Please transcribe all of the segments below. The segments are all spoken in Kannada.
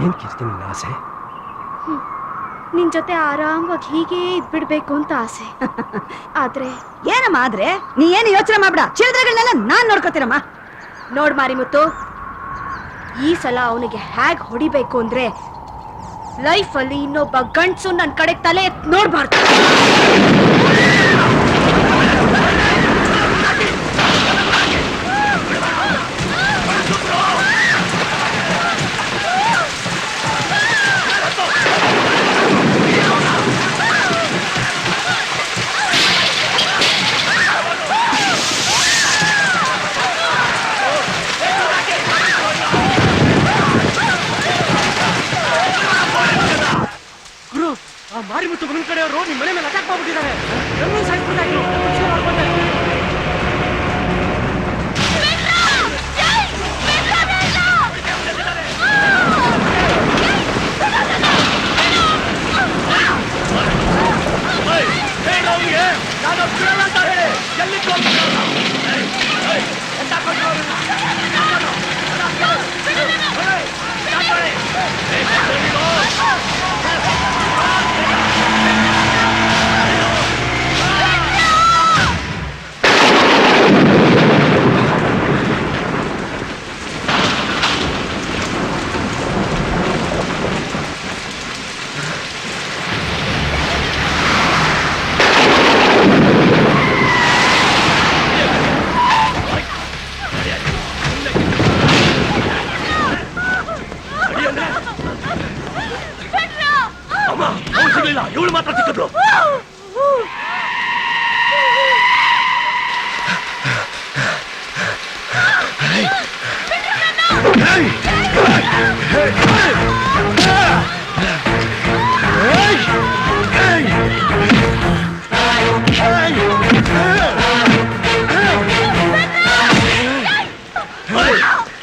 ಏನ್ ಕೀರ್ತಿ ನಿನ್ನ ಆಸೆ? ನಿನ್ ಜೊತೆ ಆರಾಮವಾಗಿ ಹೀಗೆ ಇದ್ಬಿಡ್ಬೇಕು ಅಂತ ಆಸೆ. ಆದ್ರೆ ಏನಮ್ಮ ಆದ್ರೆ ನೀ ಏನು ಯೋಚನೆ ಮಾಡ್ಬೇಡ, ಚಿಲ್ದ್ರಗಳನ್ನೆಲ್ಲ ನಾನ್ ನೋಡ್ಕೋತೀರಮ್ಮ. ನೋಡ್ ಮಾರಿಮುತ್ತು, ಈ ಸಲ ಅವನಿಗೆ ಹ್ಯಾಗ್ ಹೊಡಿಬೇಕು ಅಂದ್ರೆ ಲೈಫ್ ಅಲ್ಲಿ ಇನ್ನೊಬ್ಬ ಗಂಡ್ಸು ನನ್ ಕಡೆ ತಲೆ ಎತ್ ನೋಡ್ಬಾರ್ದು. ಮಾರಿಮುತ್ತು ಮುಂದ್ ಕಡೆಯವರು ನಿಮ್ಮ ಮನೆ ಮೇಲೆ ಅಟ್ಯಾಕ್ ಮಾಡ್ಬಿಟ್ಟಿದ್ದಾರೆ. ನಮ್ಮನ್ನು ಸಾಯಿಸ್ಬಿಟ್ಟಾಯ್ತು. ಇವಳು ಮಾತ್ರ ಸಿಕ್ಕಿದ್ರು.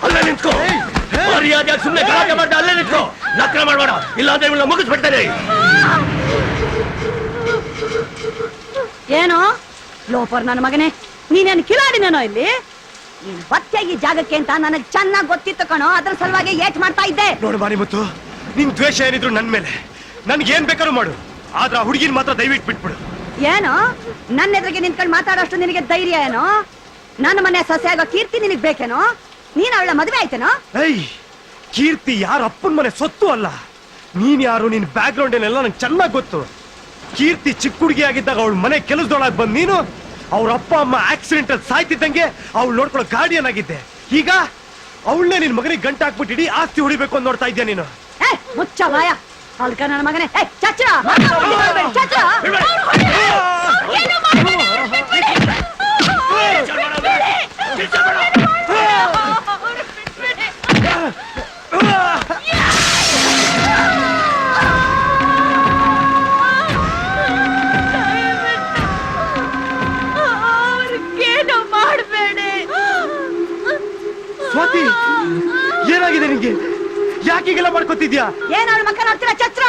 ಅಲ್ಲೇ ನಿಂತ್ಕೋ, ಮರ್ಯಾದೆ ಸುಮ್ಮನೆ ಗಲಾಟೆ ಮಾಡ್ದೆ, ಅಲ್ಲೇ ನಿಂತ್ಕೋ. ನಕರ ಮಾಡಬೇಡ, ಇಲ್ಲಾಂದ್ರೆ ಇವಳನ್ನ ಮುಗಿಸ್ಬಿಡ್ತೇನೆ. ಏನೋ ಲೋಫರ್ ನನ್ನ ಮಗನೇ, ನೀನೇನು ಕಿಲಾಡಿನೇನೋ ಇಲ್ಲಿ? ನೀನ್ ಬತ್ತೆ ಈ ಜಾಗಕ್ಕೆ ಅಂತ ನನಗ್ ಚೆನ್ನಾಗ್ ಗೊತ್ತಿತ್ತು ಕಣೋ, ಅದ್ರ ಸಲುವಾಗಿ ಏಟ್ ಮಾಡ್ತಾ ಇದ್ದೆ. ನೋಡು ಮಾರಿಮುತ್ತು, ನಿನ್ ದ್ವೇಷ ಏನಿದ್ರು ನನ್ ಮೇಲೆ, ನನ್ಗೆ ಏನ್ ಬೇಕಾದ್ರೂ ಮಾಡು, ಆದ್ರ ಆ ಹುಡುಗಿನ ಮಾತ್ರ ದಯವಿಟ್ಟು ಬಿಟ್ಬಿಡು. ಏನೋ ನನ್ನ ಎದುರಿಗೆ ನಿಂತ್ಕೊಂಡು ಮಾತಾಡೋಷ್ಟು ನಿನಗೆ ಧೈರ್ಯ ಏನೋ? ನನ್ನ ಮನೆ ಸೊಸೆ ಆಗೋ ಕೀರ್ತಿ ನಿನಗ್ ಬೇಕೇನೋ? ನೀನ್ ಅವಳ ಮದುವೆ ಆಯ್ತೇನೋ? ಏಯ್, ಕೀರ್ತಿ ಯಾರ ಅಪ್ಪನ ಮನೆ ಸೊತ್ತು ಅಲ್ಲ. ನೀನ್ ಯಾರು, ನಿನ್ ಬ್ಯಾಕ್ ಗ್ರೌಂಡ್ ಏನೆಲ್ಲ ನಂಗೆ ಚೆನ್ನಾಗ್ ಗೊತ್ತು. ಕೀರ್ತಿ ಚಿಕ್ಕ ಹುಡುಗಿ ಆಗಿದ್ದಾಗ ಅವಳ ಮನೆ ಕೆಲಸದೊಳಗೆ ಬಂದ್ ನೀನು ಅವ್ರ ಅಪ್ಪ ಅಮ್ಮ ಆಕ್ಸಿಡೆಂಟ್ ಅಲ್ಲಿ ಸಾಯ್ತಿದ್ದಂಗೆ ಅವಳು ನೋಡ್ಕೊಳ್ಳೋ ಗಾರ್ಡಿಯನ್ ಆಗಿದ್ದೆ. ಈಗ ಅವಳನ್ನೇ ನಿನ್ ಮಗನಿಗೆ ಗಂಟು ಹಾಕ್ಬಿಟ್ಟು ಇಡೀ ಆಸ್ತಿ ಹೊಡಿಬೇಕು ಅಂತ ನೋಡ್ತಾ ಇದ್ಯಾ ನೀನು. ಮುಚ್ಚ ಬಾಯ ಅಲ್ಕ ನನ್ನ ಮಗನೇ. ಚಚ್ಚ ಸ್ವಾತಿ, ಏನಾಗಿದೆ ನಿಂಗೆ? ಯಾಕೀಗೆಲ್ಲ ಮಾಡ್ಕೊತಿದ್ಯಾ? ಏನ್ ಅವಳ ಮಕ್ಕ ನೋಡ್ತೀರಾ? ಛತ್ರ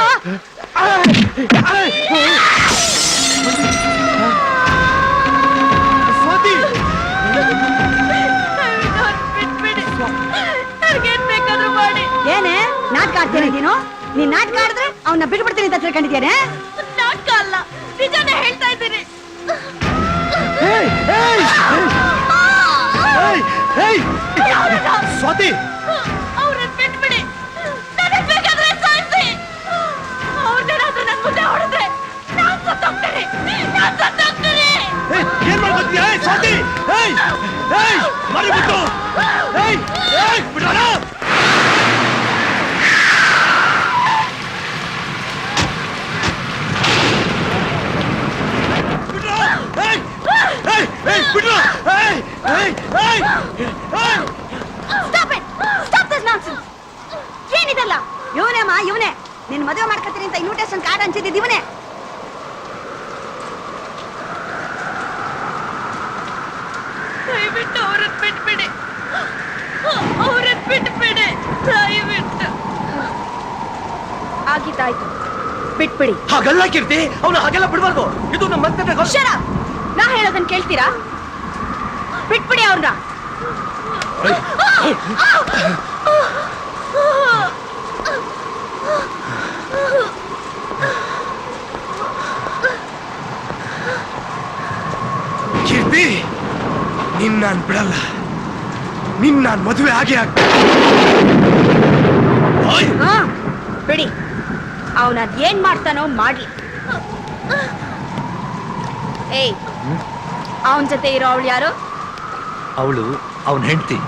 ಸ್ವಾತಿ, ಏನೇ ನಾಟಕ ಆಡ್ತೇನೆ ನೀನು? ನೀನ್ ನಾಟಕ ಆಡಿದ್ರೆ ಅವನ್ನ ಬಿಟ್ಬಿಡ್ತೀನಿ ಅಂತ ತಿಳ್ಕೊಂಡಿದ್ದೇನೆ. ನಾಟಕ ಅಲ್ಲ, ನಿಜಾನೇ ಹೇಳ್ತಾ ಇದ್ದೀನಿ. ಸ್ವಾತಿ, ಅವ್ರನ್ನ ಬಿಟ್ಬಿಡಿ, ನನಗ್ ಬೇಕಾದ್ರೆ ಸಾಯಿಸಿ. ಅವ್ರನ್ನೇನಾದ್ರೂ ನನ್ ಮುಂದೆ ಹೊಡೆದ್ರೆ ನಾನ್ ಸತ್ತೋಗ್ತೀನಿ. ಏನ್ ಮಾಡ್ಕೊತೀಯ ಸ್ವಾತಿ? ಮಾರಿಮುತ್ತು, ಬಿಡೋಣ. ಏನಿದಲ್ಲ? ಇವನೇಮ್ಮ ಇವನೇ ನಿನ್ ಮದುವೆ ಮಾಡ್ಕೊತೀನಿ ಅಂತ ಇನ್ವಿಟೇಷನ್ ಕಾರ್ಡ್ ಹಂಚಿದ್ದ ಇವನೇ. ದಯವಿಟ್ಟು ಅವ್ರನ್ನ ಬಿಟ್ಬಿಡಿ, ಅವ್ರನ್ನ ಬಿಟ್ಬಿಡಿ ದಯವಿಟ್ಟು. ಆಗಿದ್ದಾಯ್ತು, ಬಿಟ್ಬಿಡಿ. ಹಾಗಲ್ಲ ಕೀರ್ತಿ, ಅವನು ಹಾಗೆಲ್ಲ ಬಿಡ್ಬಾರ್ದು. ಇದು ನಮ್ಮ ಮತ್ತೆ ನಾ ಹೇಳೋದನ್ನ ಕೇಳ್ತೀರಾ? ಬಿಟ್ಬಿಡಿ ಅವ್ರನ್ನ. ನಾನ್ ಬಿಡಲ್ಲ. ನಿನ್ ನಾನ್ ಮದುವೆ ಆಗೇ ಆಗ್ತೀನಿ. ಹಾ, ಬಿಡಿ. ಅವನ ಏನ್ ಮಾಡ್ತಾನೋ ಮಾಡ್ಲಿ. ಏಯ್, ಅವನ ಜೊತೆ ಇರೋ ಅವಳು ಯಾರು? ಅವಳು ಅವನ ಹೆಂಡತಿ.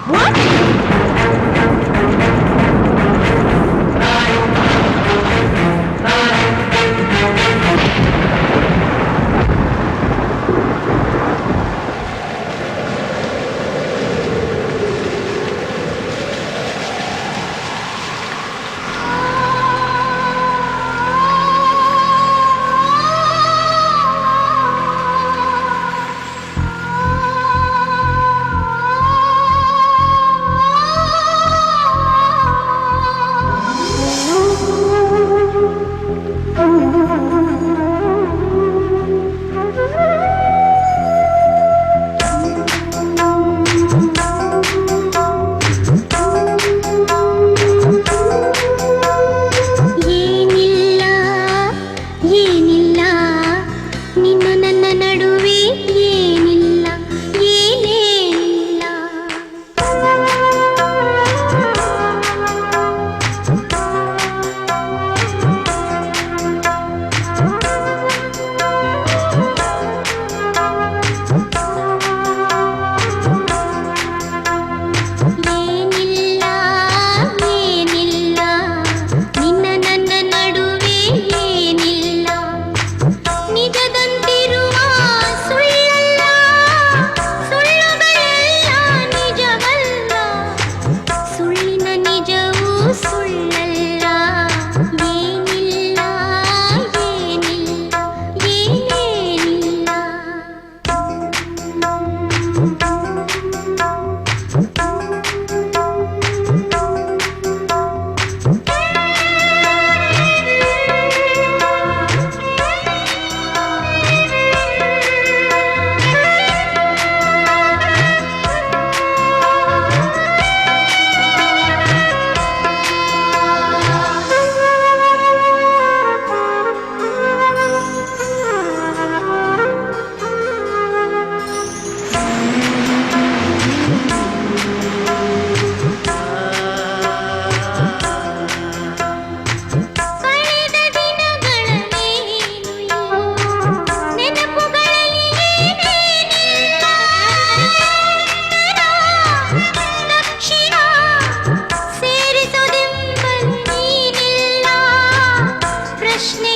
ಪ್ರಶ್ನೆ